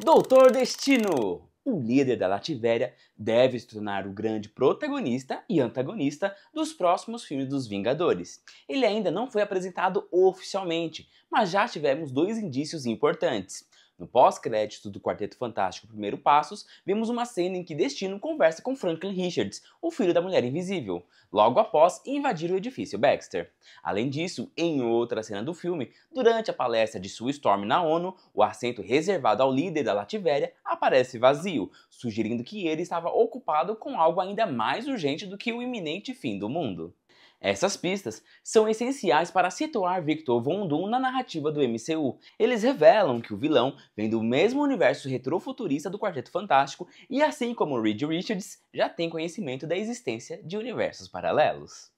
Doutor Destino! O líder da Lativéria deve se tornar o grande protagonista e antagonista dos próximos filmes dos Vingadores. Ele ainda não foi apresentado oficialmente, mas já tivemos dois indícios importantes. No pós-crédito do Quarteto Fantástico Primeiro Passos, vemos uma cena em que Destino conversa com Franklin Richards, o filho da Mulher Invisível, logo após invadir o edifício Baxter. Além disso, em outra cena do filme, durante a palestra de Sue Storm na ONU, o assento reservado ao líder da Lativéria aparece vazio, sugerindo que ele estava ocupado com algo ainda mais urgente do que o iminente fim do mundo. Essas pistas são essenciais para situar Victor Von Doom na narrativa do MCU. Eles revelam que o vilão vem do mesmo universo retrofuturista do Quarteto Fantástico e, assim como Reed Richards, já tem conhecimento da existência de universos paralelos.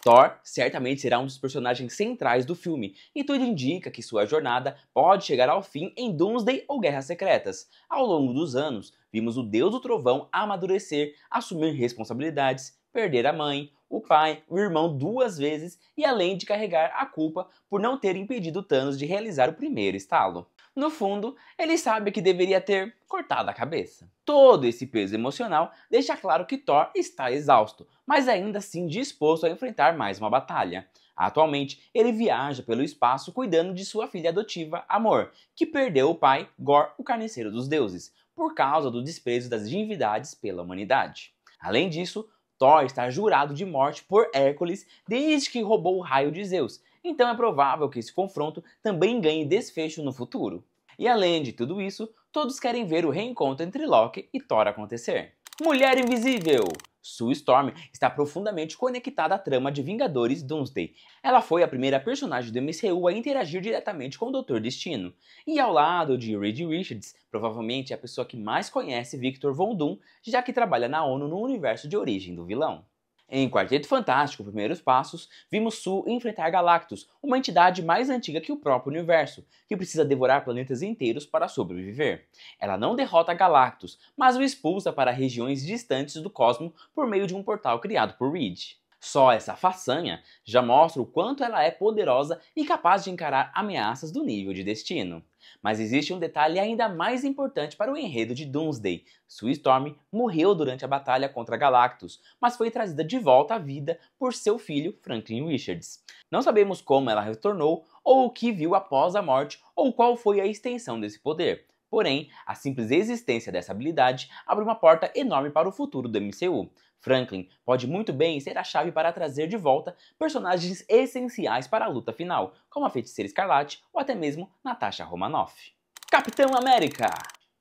Thor certamente será um dos personagens centrais do filme, e tudo indica que sua jornada pode chegar ao fim em Doomsday ou Guerras Secretas. Ao longo dos anos, vimos o Deus do Trovão amadurecer, assumir responsabilidades, perder a mãe, o pai, o irmão duas vezes e além de carregar a culpa por não ter impedido Thanos de realizar o primeiro estalo. No fundo, ele sabe que deveria ter cortado a cabeça. Todo esse peso emocional deixa claro que Thor está exausto, mas ainda assim disposto a enfrentar mais uma batalha. Atualmente, ele viaja pelo espaço cuidando de sua filha adotiva, Amor, que perdeu o pai, Gorr, o carniceiro dos deuses, por causa do desprezo das divindades pela humanidade. Além disso, Thor está jurado de morte por Hércules desde que roubou o raio de Zeus, então é provável que esse confronto também ganhe desfecho no futuro. E além de tudo isso, todos querem ver o reencontro entre Loki e Thor acontecer. Mulher Invisível! Sue Storm está profundamente conectada à trama de Vingadores Doomsday. Ela foi a primeira personagem do MCU a interagir diretamente com o Doutor Destino. E ao lado de Reed Richards, provavelmente é a pessoa que mais conhece Victor Von Doom, já que trabalha na ONU no universo de origem do vilão. Em Quarteto Fantástico Primeiros Passos, vimos Sue enfrentar Galactus, uma entidade mais antiga que o próprio universo, que precisa devorar planetas inteiros para sobreviver. Ela não derrota Galactus, mas o expulsa para regiões distantes do cosmos por meio de um portal criado por Reed. Só essa façanha já mostra o quanto ela é poderosa e capaz de encarar ameaças do nível de Destino. Mas existe um detalhe ainda mais importante para o enredo de Doomsday. Sue Storm morreu durante a batalha contra Galactus, mas foi trazida de volta à vida por seu filho Franklin Richards. Não sabemos como ela retornou, ou o que viu após a morte, ou qual foi a extensão desse poder. Porém, a simples existência dessa habilidade abre uma porta enorme para o futuro do MCU. Franklin pode muito bem ser a chave para trazer de volta personagens essenciais para a luta final, como a Feiticeira Escarlate ou até mesmo Natasha Romanoff. Capitão América!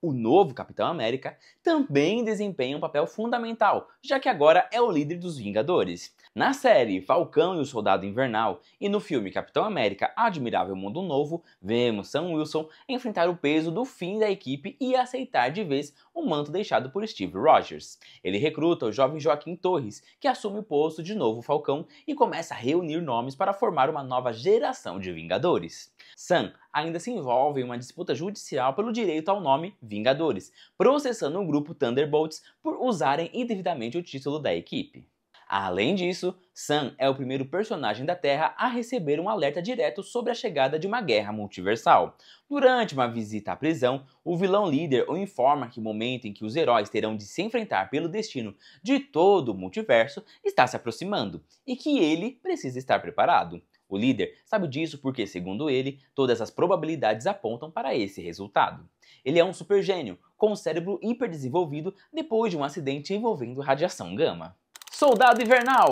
O novo Capitão América também desempenha um papel fundamental, já que agora é o líder dos Vingadores. Na série Falcão e o Soldado Invernal e no filme Capitão América Admirável Mundo Novo, vemos Sam Wilson enfrentar o peso do fim da equipe e aceitar de vez o manto deixado por Steve Rogers. Ele recruta o jovem Joaquim Torres, que assume o posto de novo Falcão e começa a reunir nomes para formar uma nova geração de Vingadores. Sam ainda se envolve em uma disputa judicial pelo direito ao nome Vingadores, processando o grupo Thunderbolts por usarem indevidamente o título da equipe. Além disso, Sam é o primeiro personagem da Terra a receber um alerta direto sobre a chegada de uma guerra multiversal. Durante uma visita à prisão, o vilão líder o informa que o momento em que os heróis terão de se enfrentar pelo destino de todo o multiverso está se aproximando e que ele precisa estar preparado. O líder sabe disso porque, segundo ele, todas as probabilidades apontam para esse resultado. Ele é um super gênio, com um cérebro hiperdesenvolvido depois de um acidente envolvendo radiação gama. Soldado Invernal!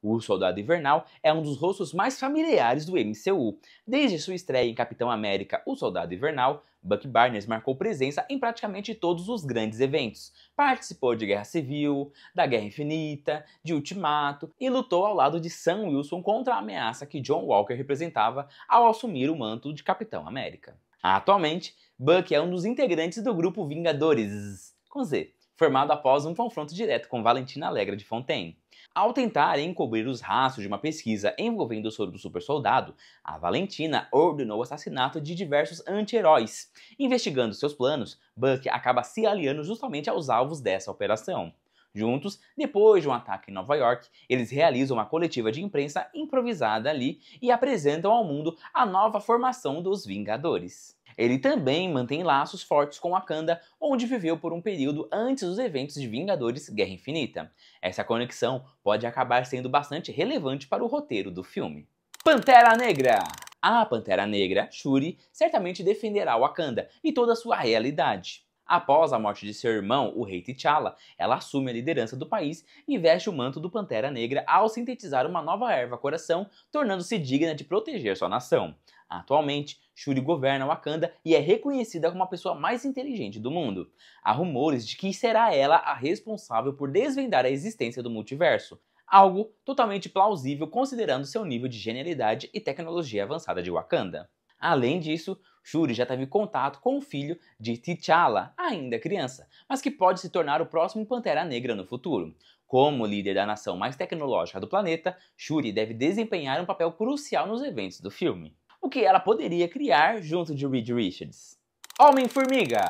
O Soldado Invernal é um dos rostos mais familiares do MCU. Desde sua estreia em Capitão América, o Soldado Invernal, Bucky Barnes marcou presença em praticamente todos os grandes eventos. Participou de Guerra Civil, da Guerra Infinita, de Ultimato e lutou ao lado de Sam Wilson contra a ameaça que John Walker representava ao assumir o manto de Capitão América. Atualmente, Bucky é um dos integrantes do grupo Vingadores, com Z, formado após um confronto direto com Valentina Allegra de Fontaine. Ao tentar encobrir os rastros de uma pesquisa envolvendo o soro do super soldado, a Valentina ordenou o assassinato de diversos anti-heróis. Investigando seus planos, Bucky acaba se aliando justamente aos alvos dessa operação. Juntos, depois de um ataque em Nova York, eles realizam uma coletiva de imprensa improvisada ali e apresentam ao mundo a nova formação dos Vingadores. Ele também mantém laços fortes com Wakanda, onde viveu por um período antes dos eventos de Vingadores Guerra Infinita. Essa conexão pode acabar sendo bastante relevante para o roteiro do filme. Pantera Negra! A Pantera Negra, Shuri, certamente defenderá Wakanda e toda a sua realidade. Após a morte de seu irmão, o rei T'Challa, ela assume a liderança do país e veste o manto do Pantera Negra ao sintetizar uma nova erva-coração, tornando-se digna de proteger sua nação. Atualmente, Shuri governa Wakanda e é reconhecida como a pessoa mais inteligente do mundo. Há rumores de que será ela a responsável por desvendar a existência do multiverso, algo totalmente plausível considerando seu nível de genialidade e tecnologia avançada de Wakanda. Além disso, Shuri já teve contato com o filho de T'Challa, ainda criança, mas que pode se tornar o próximo Pantera Negra no futuro. Como líder da nação mais tecnológica do planeta, Shuri deve desempenhar um papel crucial nos eventos do filme. O que ela poderia criar junto de Reed Richards? Homem-Formiga!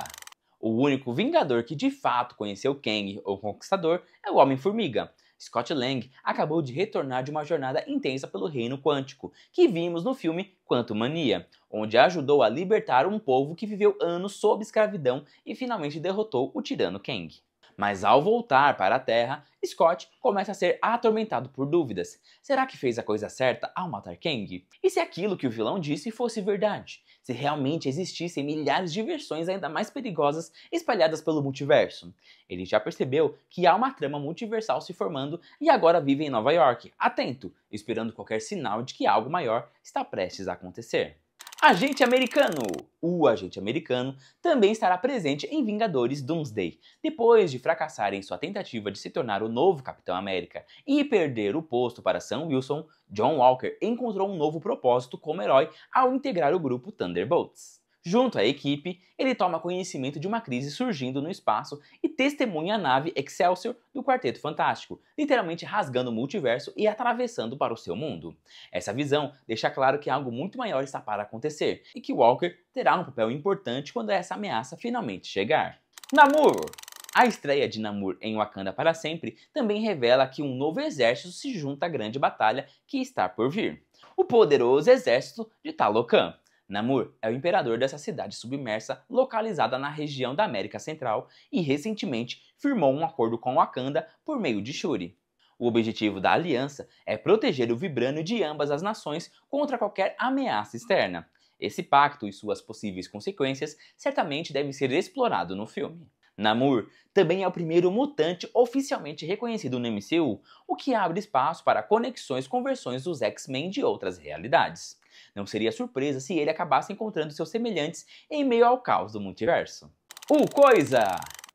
O único Vingador que de fato conheceu Kang, o Conquistador, é o Homem-Formiga. Scott Lang acabou de retornar de uma jornada intensa pelo reino quântico, que vimos no filme Quantumania, onde ajudou a libertar um povo que viveu anos sob escravidão e finalmente derrotou o tirano Kang. Mas ao voltar para a Terra, Scott começa a ser atormentado por dúvidas. Será que fez a coisa certa ao matar Kang? E se aquilo que o vilão disse fosse verdade? Se realmente existissem milhares de versões ainda mais perigosas espalhadas pelo multiverso? Ele já percebeu que há uma trama multiversal se formando e agora vive em Nova York, atento, esperando qualquer sinal de que algo maior está prestes a acontecer. Agente Americano! O Agente Americano também estará presente em Vingadores Doomsday. Depois de fracassar em sua tentativa de se tornar o novo Capitão América e perder o posto para Sam Wilson, John Walker encontrou um novo propósito como herói ao integrar o grupo Thunderbolts. Junto à equipe, ele toma conhecimento de uma crise surgindo no espaço e testemunha a nave Excelsior do Quarteto Fantástico, literalmente rasgando o multiverso e atravessando para o seu mundo. Essa visão deixa claro que algo muito maior está para acontecer e que Walker terá um papel importante quando essa ameaça finalmente chegar. Namor! A estreia de Namor em Wakanda para Sempre também revela que um novo exército se junta à grande batalha que está por vir. O poderoso exército de Talocan. Namor é o imperador dessa cidade submersa localizada na região da América Central e recentemente firmou um acordo com Wakanda por meio de Shuri. O objetivo da aliança é proteger o vibrânio de ambas as nações contra qualquer ameaça externa. Esse pacto e suas possíveis consequências certamente devem ser explorados no filme. Namor também é o primeiro mutante oficialmente reconhecido no MCU, o que abre espaço para conexões com versões dos X-Men de outras realidades. Não seria surpresa se ele acabasse encontrando seus semelhantes em meio ao caos do multiverso. O Coisa!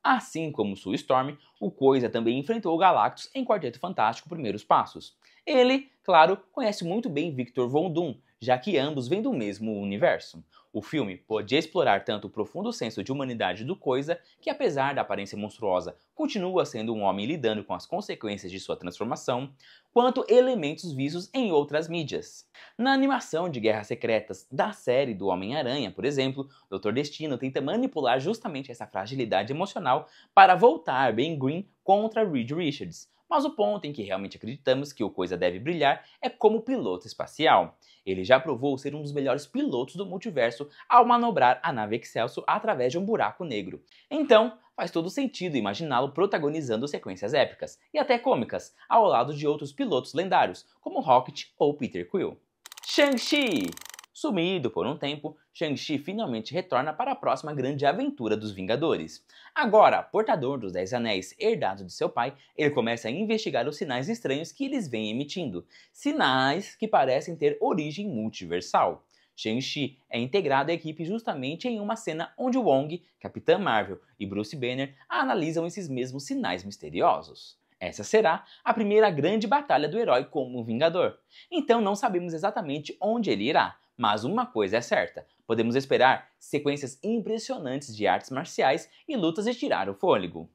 Assim como Sue Storm, o Coisa também enfrentou o Galactus em Quarteto Fantástico Primeiros Passos. Ele, claro, conhece muito bem Victor Von Doom, já que ambos vêm do mesmo universo. O filme pode explorar tanto o profundo senso de humanidade do Coisa, que apesar da aparência monstruosa, continua sendo um homem lidando com as consequências de sua transformação, quanto elementos vistos em outras mídias. Na animação de Guerras Secretas da série do Homem-Aranha, por exemplo, Dr. Destino tenta manipular justamente essa fragilidade emocional para voltar Ben Green contra Reed Richards. Mas o ponto em que realmente acreditamos que o Coisa deve brilhar é como piloto espacial. Ele já provou ser um dos melhores pilotos do multiverso ao manobrar a nave Excelsior através de um buraco negro. Então, faz todo sentido imaginá-lo protagonizando sequências épicas e até cômicas, ao lado de outros pilotos lendários, como Rocket ou Peter Quill. Shang-Chi! Sumido por um tempo, Shang-Chi finalmente retorna para a próxima grande aventura dos Vingadores. Agora, portador dos 10 Anéis herdados de seu pai, ele começa a investigar os sinais estranhos que eles vêm emitindo. Sinais que parecem ter origem multiversal. Shang-Chi é integrado à equipe justamente em uma cena onde Wong, Capitã Marvel e Bruce Banner analisam esses mesmos sinais misteriosos. Essa será a primeira grande batalha do herói como Vingador. Então não sabemos exatamente onde ele irá, mas uma coisa é certa, podemos esperar sequências impressionantes de artes marciais e lutas de tirar o fôlego.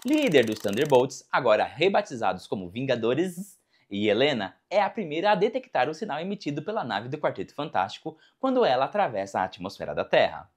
Líder dos Thunderbolts, agora rebatizados como Vingadores, e Helena é a primeira a detectar o sinal emitido pela nave do Quarteto Fantástico quando ela atravessa a atmosfera da Terra.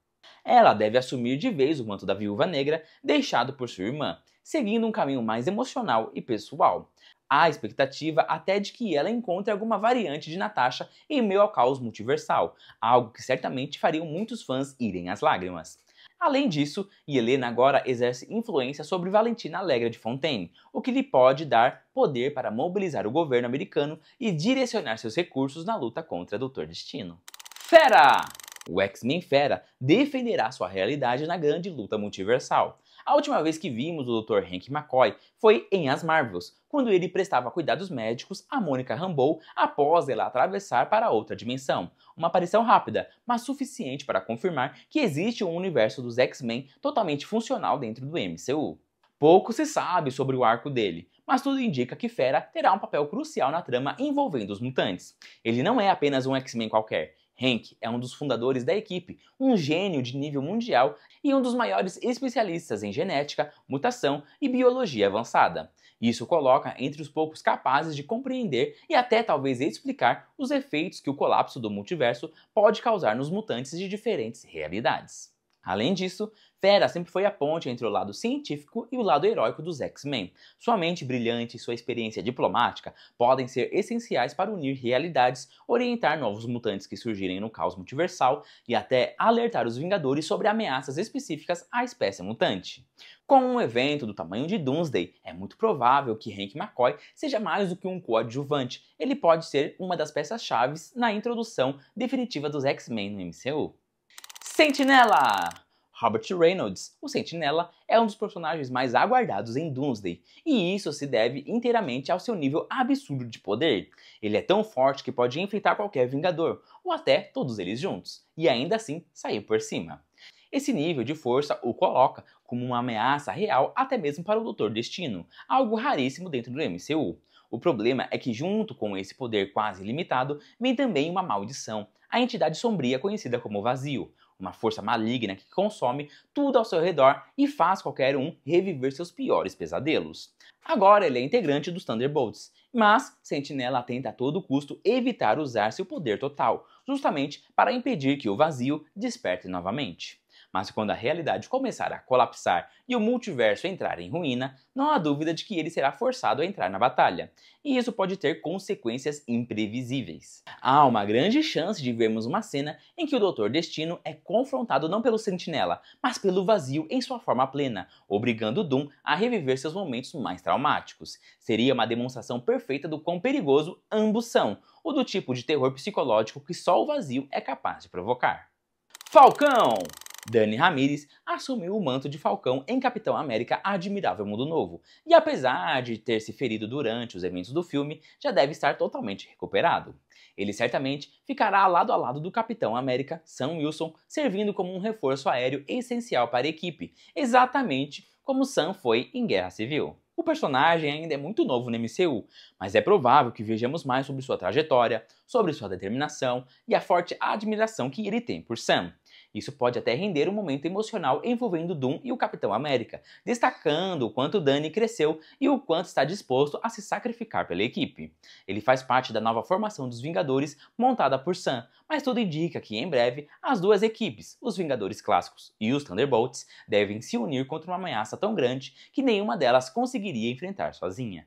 Ela deve assumir de vez o manto da Viúva Negra deixado por sua irmã, seguindo um caminho mais emocional e pessoal. Há expectativa até de que ela encontre alguma variante de Natasha em meio ao caos multiversal, algo que certamente faria muitos fãs irem às lágrimas. Além disso, Yelena agora exerce influência sobre Valentina Allegra de Fontaine, o que lhe pode dar poder para mobilizar o governo americano e direcionar seus recursos na luta contra Dr. Destino. Fera! O X-Men Fera defenderá sua realidade na grande luta multiversal. A última vez que vimos o Dr. Hank McCoy foi em As Marvels, quando ele prestava cuidados médicos a Monica Rambeau após ela atravessar para outra dimensão. Uma aparição rápida, mas suficiente para confirmar que existe um universo dos X-Men totalmente funcional dentro do MCU. Pouco se sabe sobre o arco dele, mas tudo indica que Fera terá um papel crucial na trama envolvendo os mutantes. Ele não é apenas um X-Men qualquer. Hank é um dos fundadores da equipe, um gênio de nível mundial e um dos maiores especialistas em genética, mutação e biologia avançada. Isso coloca entre os poucos capazes de compreender e até talvez explicar os efeitos que o colapso do multiverso pode causar nos mutantes de diferentes realidades. Além disso, Fera sempre foi a ponte entre o lado científico e o lado heróico dos X-Men. Sua mente brilhante e sua experiência diplomática podem ser essenciais para unir realidades, orientar novos mutantes que surgirem no caos multiversal e até alertar os Vingadores sobre ameaças específicas à espécie mutante. Com um evento do tamanho de Doomsday, é muito provável que Hank McCoy seja mais do que um coadjuvante. Ele pode ser uma das peças-chave na introdução definitiva dos X-Men no MCU. Sentinela! Robert Reynolds, o Sentinela, é um dos personagens mais aguardados em Doomsday, e isso se deve inteiramente ao seu nível absurdo de poder. Ele é tão forte que pode enfrentar qualquer Vingador, ou até todos eles juntos, e ainda assim sair por cima. Esse nível de força o coloca como uma ameaça real até mesmo para o Dr. Destino, algo raríssimo dentro do MCU. O problema é que junto com esse poder quase ilimitado, vem também uma maldição, a entidade sombria conhecida como Vazio, uma força maligna que consome tudo ao seu redor e faz qualquer um reviver seus piores pesadelos. Agora ele é integrante dos Thunderbolts, mas Sentinela tenta a todo custo evitar usar seu poder total, justamente para impedir que o Vazio desperte novamente. Mas quando a realidade começar a colapsar e o multiverso entrar em ruína, não há dúvida de que ele será forçado a entrar na batalha, e isso pode ter consequências imprevisíveis. Há uma grande chance de vermos uma cena em que o Dr. Destino é confrontado não pelo Sentinela, mas pelo Vazio em sua forma plena, obrigando Doom a reviver seus momentos mais traumáticos. Seria uma demonstração perfeita do quão perigoso ambos são, ou do tipo de terror psicológico que só o Vazio é capaz de provocar. Falcão! Dani Ramirez assumiu o manto de Falcão em Capitão América Admirável Mundo Novo, e apesar de ter se ferido durante os eventos do filme, já deve estar totalmente recuperado. Ele certamente ficará lado a lado do Capitão América Sam Wilson, servindo como um reforço aéreo essencial para a equipe, exatamente como Sam foi em Guerra Civil. O personagem ainda é muito novo no MCU, mas é provável que vejamos mais sobre sua trajetória, sobre sua determinação e a forte admiração que ele tem por Sam. Isso pode até render um momento emocional envolvendo Doom e o Capitão América, destacando o quanto Dani cresceu e o quanto está disposto a se sacrificar pela equipe. Ele faz parte da nova formação dos Vingadores montada por Sam, mas tudo indica que em breve as duas equipes, os Vingadores clássicos e os Thunderbolts, devem se unir contra uma ameaça tão grande que nenhuma delas conseguiria enfrentar sozinha.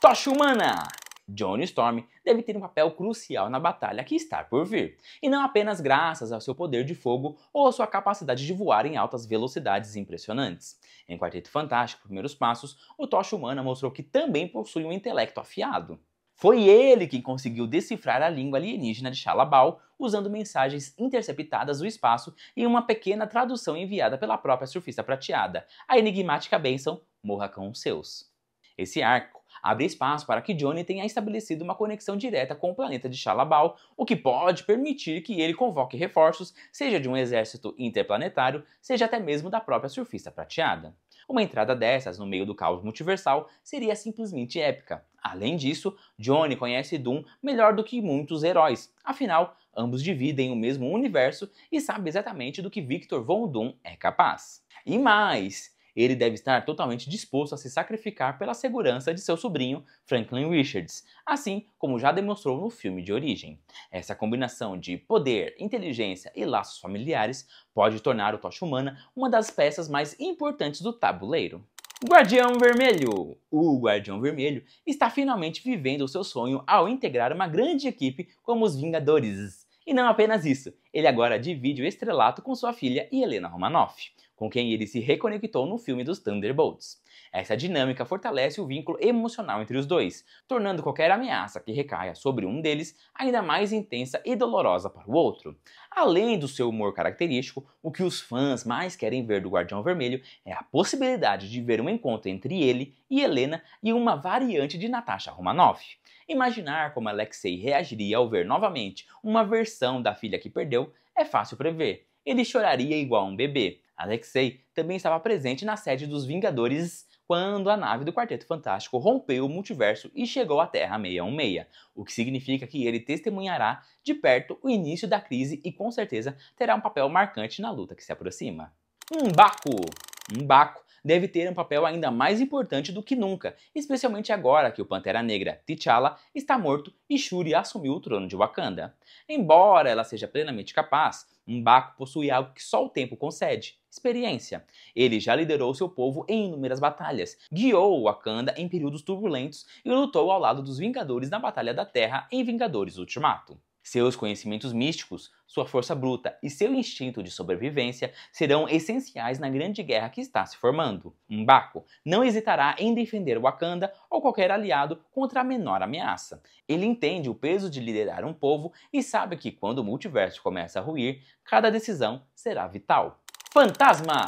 Tocha Humana! Johnny Storm deve ter um papel crucial na batalha que está por vir, e não apenas graças ao seu poder de fogo ou à sua capacidade de voar em altas velocidades impressionantes. Em Quarteto Fantástico Primeiros Passos, o Tocha Humana mostrou que também possui um intelecto afiado. Foi ele quem conseguiu decifrar a língua alienígena de Shalla-Bal usando mensagens interceptadas do espaço e uma pequena tradução enviada pela própria Surfista Prateada, a enigmática bênção Morra com os Seus. Esse arco abre espaço para que Johnny tenha estabelecido uma conexão direta com o planeta de Shalla-Bal, o que pode permitir que ele convoque reforços, seja de um exército interplanetário, seja até mesmo da própria Surfista Prateada. Uma entrada dessas no meio do caos multiversal seria simplesmente épica. Além disso, Johnny conhece Doom melhor do que muitos heróis, afinal, ambos dividem o mesmo universo e sabe exatamente do que Victor Von Doom é capaz. E mais, ele deve estar totalmente disposto a se sacrificar pela segurança de seu sobrinho, Franklin Richards, assim como já demonstrou no filme de origem. Essa combinação de poder, inteligência e laços familiares pode tornar o Tocha Humana uma das peças mais importantes do tabuleiro. Guardião Vermelho! O Guardião Vermelho está finalmente vivendo o seu sonho ao integrar uma grande equipe como os Vingadores. E não apenas isso, ele agora divide o estrelato com sua filha Helena Romanoff, com quem ele se reconectou no filme dos Thunderbolts. Essa dinâmica fortalece o vínculo emocional entre os dois, tornando qualquer ameaça que recaia sobre um deles ainda mais intensa e dolorosa para o outro. Além do seu humor característico, o que os fãs mais querem ver do Guardião Vermelho é a possibilidade de ver um encontro entre ele e Helena e uma variante de Natasha Romanoff. Imaginar como Alexei reagiria ao ver novamente uma versão da filha que perdeu é fácil prever. Ele choraria igual um bebê. Alexei também estava presente na sede dos Vingadores quando a nave do Quarteto Fantástico rompeu o multiverso e chegou à Terra 616, o que significa que ele testemunhará de perto o início da crise e com certeza terá um papel marcante na luta que se aproxima. M'Baku deve ter um papel ainda mais importante do que nunca, especialmente agora que o Pantera Negra, T'Challa, está morto e Shuri assumiu o trono de Wakanda. Embora ela seja plenamente capaz, M'Baku possui algo que só o tempo concede: experiência. Ele já liderou seu povo em inúmeras batalhas, guiou Wakanda em períodos turbulentos e lutou ao lado dos Vingadores na Batalha da Terra em Vingadores Ultimato. Seus conhecimentos místicos, sua força bruta e seu instinto de sobrevivência serão essenciais na grande guerra que está se formando. M'Baku não hesitará em defender Wakanda ou qualquer aliado contra a menor ameaça. Ele entende o peso de liderar um povo e sabe que quando o multiverso começa a ruir, cada decisão será vital. Fantasma!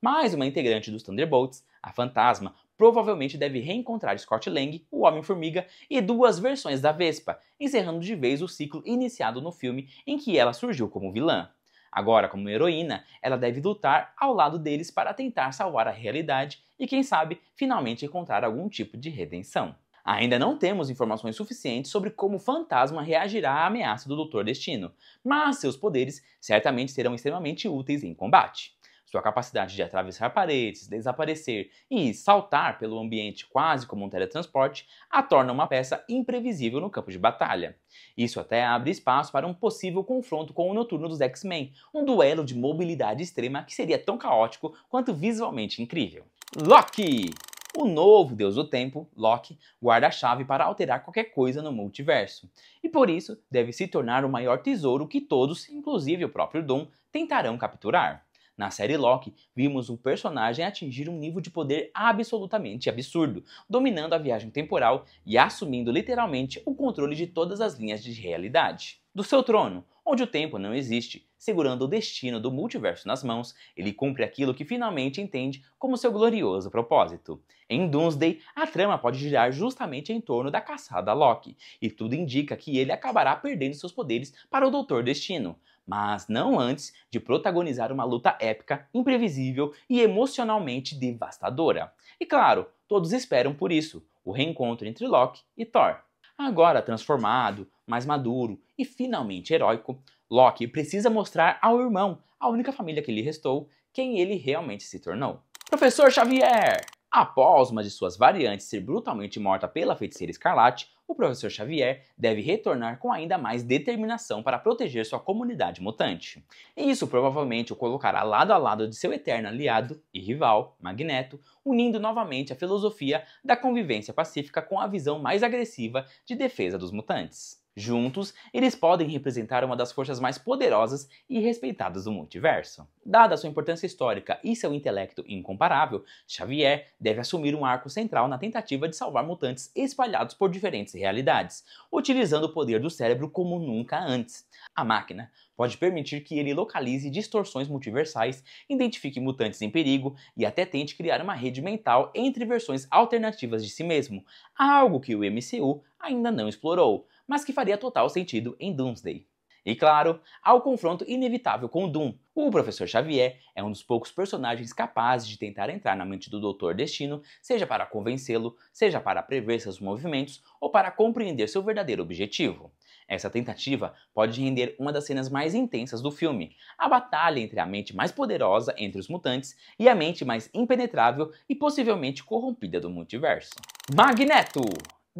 Mais uma integrante dos Thunderbolts, a Fantasma provavelmente deve reencontrar Scott Lang, o Homem-Formiga, e duas versões da Vespa, encerrando de vez o ciclo iniciado no filme em que ela surgiu como vilã. Agora, como heroína, ela deve lutar ao lado deles para tentar salvar a realidade e, quem sabe, finalmente encontrar algum tipo de redenção. Ainda não temos informações suficientes sobre como o Fantasma reagirá à ameaça do Doutor Destino, mas seus poderes certamente serão extremamente úteis em combate. Sua capacidade de atravessar paredes, desaparecer e saltar pelo ambiente quase como um teletransporte a torna uma peça imprevisível no campo de batalha. Isso até abre espaço para um possível confronto com o Noturno dos X-Men, um duelo de mobilidade extrema que seria tão caótico quanto visualmente incrível. Loki! O novo deus do tempo, Loki, guarda a chave para alterar qualquer coisa no multiverso, e por isso deve se tornar o maior tesouro que todos, inclusive o próprio Doom, tentarão capturar. Na série Loki, vimos o personagem atingir um nível de poder absolutamente absurdo, dominando a viagem temporal e assumindo literalmente o controle de todas as linhas de realidade. Do seu trono, onde o tempo não existe, segurando o destino do multiverso nas mãos, ele cumpre aquilo que finalmente entende como seu glorioso propósito. Em Doomsday, a trama pode girar justamente em torno da caçada a Loki, e tudo indica que ele acabará perdendo seus poderes para o Doutor Destino, mas não antes de protagonizar uma luta épica, imprevisível e emocionalmente devastadora. E claro, todos esperam por isso, o reencontro entre Loki e Thor. Agora transformado, mais maduro e finalmente heróico, Loki precisa mostrar ao irmão, a única família que lhe restou, quem ele realmente se tornou. Professor Xavier! Após uma de suas variantes ser brutalmente morta pela Feiticeira Escarlate, o Professor Xavier deve retornar com ainda mais determinação para proteger sua comunidade mutante. E isso provavelmente o colocará lado a lado de seu eterno aliado e rival, Magneto, unindo novamente a filosofia da convivência pacífica com a visão mais agressiva de defesa dos mutantes. Juntos, eles podem representar uma das forças mais poderosas e respeitadas do multiverso. Dada sua importância histórica e seu intelecto incomparável, Xavier deve assumir um arco central na tentativa de salvar mutantes espalhados por diferentes realidades, utilizando o poder do cérebro como nunca antes. A máquina pode permitir que ele localize distorções multiversais, identifique mutantes em perigo e até tente criar uma rede mental entre versões alternativas de si mesmo, algo que o MCU ainda não explorou, mas que faria total sentido em Doomsday. E claro, há o confronto inevitável com o Doom. O Professor Xavier é um dos poucos personagens capazes de tentar entrar na mente do Doutor Destino, seja para convencê-lo, seja para prever seus movimentos ou para compreender seu verdadeiro objetivo. Essa tentativa pode render uma das cenas mais intensas do filme, a batalha entre a mente mais poderosa entre os mutantes e a mente mais impenetrável e possivelmente corrompida do multiverso. Magneto!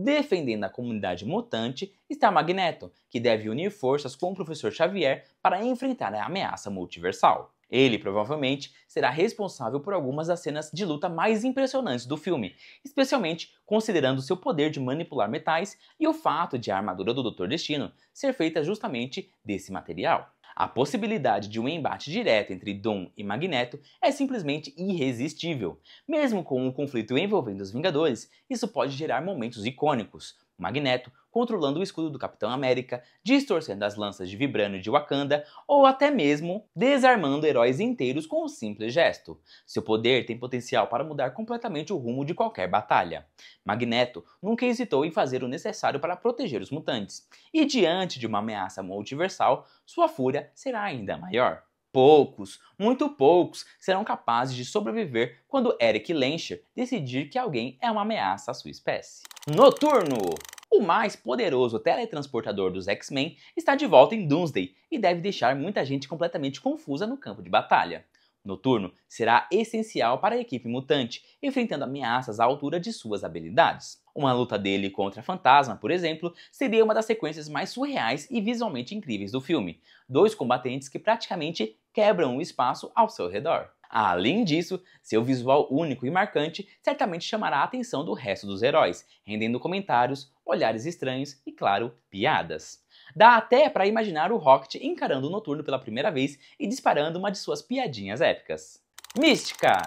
Defendendo a comunidade mutante está Magneto, que deve unir forças com o Professor Xavier para enfrentar a ameaça multiversal. Ele provavelmente será responsável por algumas das cenas de luta mais impressionantes do filme, especialmente considerando seu poder de manipular metais e o fato de a armadura do Doutor Destino ser feita justamente desse material. A possibilidade de um embate direto entre Doom e Magneto é simplesmente irresistível. Mesmo com um conflito envolvendo os Vingadores, isso pode gerar momentos icônicos. O Magneto controlando o escudo do Capitão América, distorcendo as lanças de vibrânio de Wakanda ou até mesmo desarmando heróis inteiros com um simples gesto. Seu poder tem potencial para mudar completamente o rumo de qualquer batalha. Magneto nunca hesitou em fazer o necessário para proteger os mutantes, e diante de uma ameaça multiversal, sua fúria será ainda maior. Poucos, muito poucos, serão capazes de sobreviver quando Eric Lenscher decidir que alguém é uma ameaça à sua espécie. Noturno! O mais poderoso teletransportador dos X-Men está de volta em Doomsday e deve deixar muita gente completamente confusa no campo de batalha. Noturno será essencial para a equipe mutante, enfrentando ameaças à altura de suas habilidades. Uma luta dele contra Fantasma, por exemplo, seria uma das sequências mais surreais e visualmente incríveis do filme. Dois combatentes que praticamente quebram o espaço ao seu redor. Além disso, seu visual único e marcante certamente chamará a atenção do resto dos heróis, rendendo comentários, olhares estranhos e, claro, piadas. Dá até para imaginar o Rocket encarando o Noturno pela primeira vez e disparando uma de suas piadinhas épicas. Mística!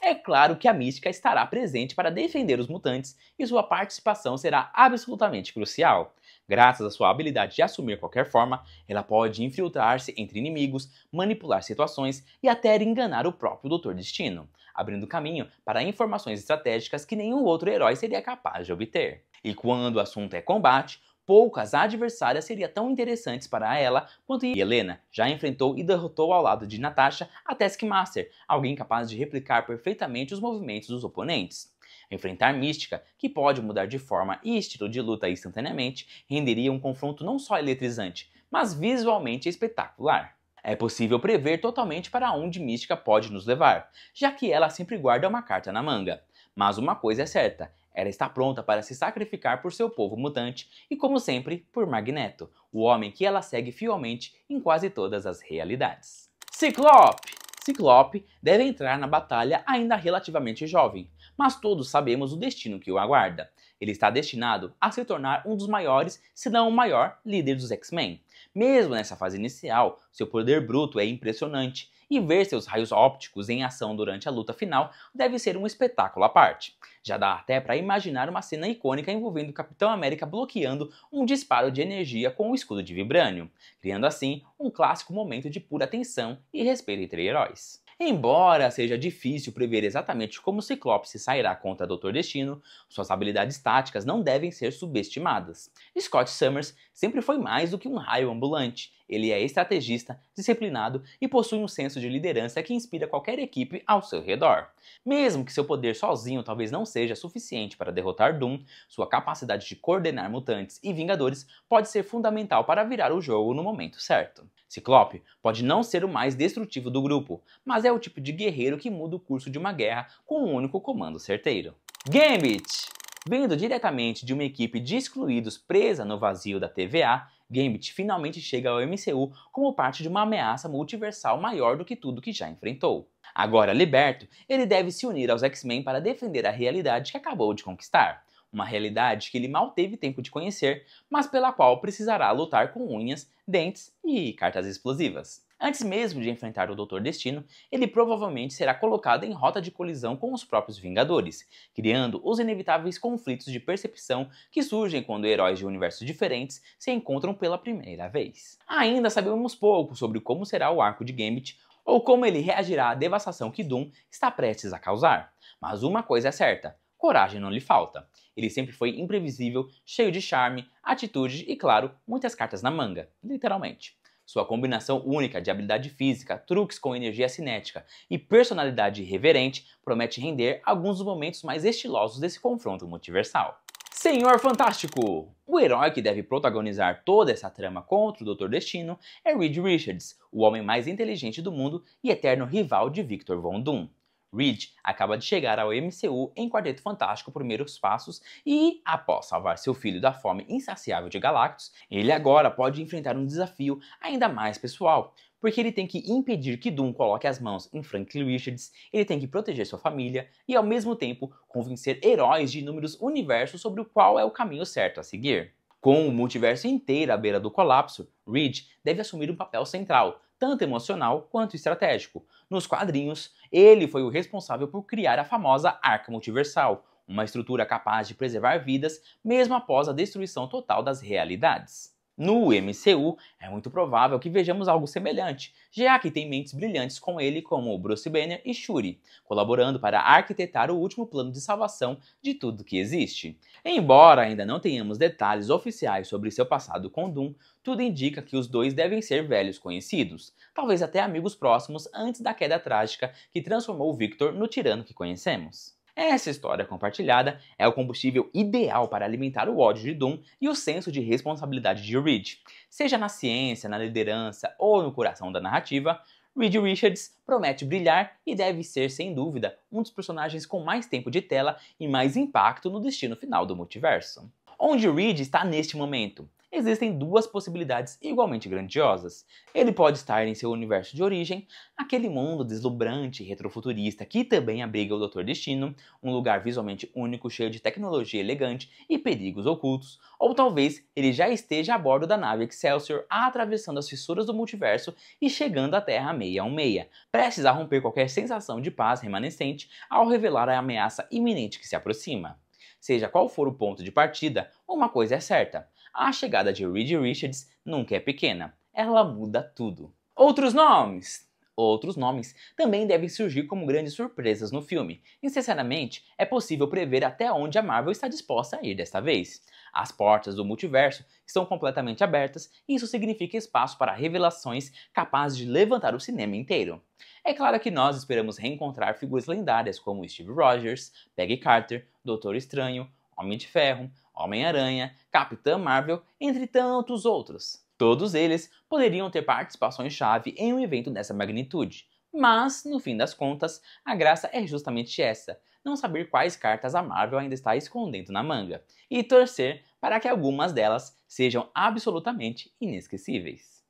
É claro que a Mística estará presente para defender os mutantes e sua participação será absolutamente crucial. Graças à sua habilidade de assumir qualquer forma, ela pode infiltrar-se entre inimigos, manipular situações e até enganar o próprio Doutor Destino, abrindo caminho para informações estratégicas que nenhum outro herói seria capaz de obter. E quando o assunto é combate, poucas adversárias seriam tão interessantes para ela quanto Helena já enfrentou e derrotou ao lado de Natasha a Taskmaster, alguém capaz de replicar perfeitamente os movimentos dos oponentes. Enfrentar Mística, que pode mudar de forma e estilo de luta instantaneamente, renderia um confronto não só eletrizante, mas visualmente espetacular. É possível prever totalmente para onde Mística pode nos levar, já que ela sempre guarda uma carta na manga. Mas uma coisa é certa, ela está pronta para se sacrificar por seu povo mutante e, como sempre, por Magneto, o homem que ela segue fielmente em quase todas as realidades. Ciclope! Ciclope deve entrar na batalha ainda relativamente jovem, mas todos sabemos o destino que o aguarda. Ele está destinado a se tornar um dos maiores, se não o maior, líder dos X-Men. Mesmo nessa fase inicial, seu poder bruto é impressionante, e ver seus raios ópticos em ação durante a luta final deve ser um espetáculo à parte. Já dá até para imaginar uma cena icônica envolvendo o Capitão América bloqueando um disparo de energia com o escudo de vibrânio, criando assim um clássico momento de pura tensão e respeito entre heróis. Embora seja difícil prever exatamente como Ciclope se sairá contra Doutor Destino, suas habilidades táticas não devem ser subestimadas. Scott Summers sempre foi mais do que um raio ambulante. Ele é estrategista, disciplinado e possui um senso de liderança que inspira qualquer equipe ao seu redor. Mesmo que seu poder sozinho talvez não seja suficiente para derrotar Doom, sua capacidade de coordenar mutantes e vingadores pode ser fundamental para virar o jogo no momento certo. Ciclope pode não ser o mais destrutivo do grupo, mas é o tipo de guerreiro que muda o curso de uma guerra com um único comando certeiro. Gambit! Vindo diretamente de uma equipe de excluídos presa no vazio da TVA, Gambit finalmente chega ao MCU como parte de uma ameaça multiversal maior do que tudo que já enfrentou. Agora liberto, ele deve se unir aos X-Men para defender a realidade que acabou de conquistar. Uma realidade que ele mal teve tempo de conhecer, mas pela qual precisará lutar com unhas, dentes e cartas explosivas. Antes mesmo de enfrentar o Doutor Destino, ele provavelmente será colocado em rota de colisão com os próprios Vingadores, criando os inevitáveis conflitos de percepção que surgem quando heróis de universos diferentes se encontram pela primeira vez. Ainda sabemos pouco sobre como será o arco de Gambit ou como ele reagirá à devastação que Doom está prestes a causar. Mas uma coisa é certa: coragem não lhe falta. Ele sempre foi imprevisível, cheio de charme, atitude e, claro, muitas cartas na manga, literalmente. Sua combinação única de habilidade física, truques com energia cinética e personalidade irreverente promete render alguns dos momentos mais estilosos desse confronto multiversal. Senhor Fantástico! O herói que deve protagonizar toda essa trama contra o Doutor Destino é Reed Richards, o homem mais inteligente do mundo e eterno rival de Victor Von Doom. Reed acaba de chegar ao MCU em Quarteto Fantástico Primeiros Passos e, após salvar seu filho da fome insaciável de Galactus, ele agora pode enfrentar um desafio ainda mais pessoal, porque ele tem que impedir que Doom coloque as mãos em Franklin Richards, ele tem que proteger sua família e, ao mesmo tempo, convencer heróis de inúmeros universos sobre o qual é o caminho certo a seguir. Com o multiverso inteiro à beira do colapso, Reed deve assumir um papel central, tanto emocional quanto estratégico. Nos quadrinhos, ele foi o responsável por criar a famosa Arca Multiversal, uma estrutura capaz de preservar vidas mesmo após a destruição total das realidades. No MCU, é muito provável que vejamos algo semelhante, já que tem mentes brilhantes com ele como Bruce Banner e Shuri, colaborando para arquitetar o último plano de salvação de tudo que existe. Embora ainda não tenhamos detalhes oficiais sobre seu passado com Doom, tudo indica que os dois devem ser velhos conhecidos, talvez até amigos próximos antes da queda trágica que transformou Victor no tirano que conhecemos. Essa história compartilhada é o combustível ideal para alimentar o ódio de Doom e o senso de responsabilidade de Reed. Seja na ciência, na liderança ou no coração da narrativa, Reed Richards promete brilhar e deve ser, sem dúvida, um dos personagens com mais tempo de tela e mais impacto no destino final do multiverso. Onde Reed está neste momento? Existem duas possibilidades igualmente grandiosas. Ele pode estar em seu universo de origem, aquele mundo deslumbrante e retrofuturista que também abriga o Doutor Destino, um lugar visualmente único, cheio de tecnologia elegante e perigos ocultos, ou talvez ele já esteja a bordo da nave Excelsior, atravessando as fissuras do multiverso e chegando à Terra 616, prestes a romper qualquer sensação de paz remanescente ao revelar a ameaça iminente que se aproxima. Seja qual for o ponto de partida, uma coisa é certa: a chegada de Reed Richards nunca é pequena, ela muda tudo. Outros nomes! Outros nomes também devem surgir como grandes surpresas no filme, e sinceramente é possível prever até onde a Marvel está disposta a ir desta vez. As portas do multiverso estão completamente abertas e isso significa espaço para revelações capazes de levantar o cinema inteiro. É claro que nós esperamos reencontrar figuras lendárias como Steve Rogers, Peggy Carter, Doutor Estranho, Homem de Ferro, Homem-Aranha, Capitã Marvel, entre tantos outros. Todos eles poderiam ter participações-chave em um evento dessa magnitude. Mas, no fim das contas, a graça é justamente essa: não saber quais cartas a Marvel ainda está escondendo na manga, e torcer para que algumas delas sejam absolutamente inesquecíveis.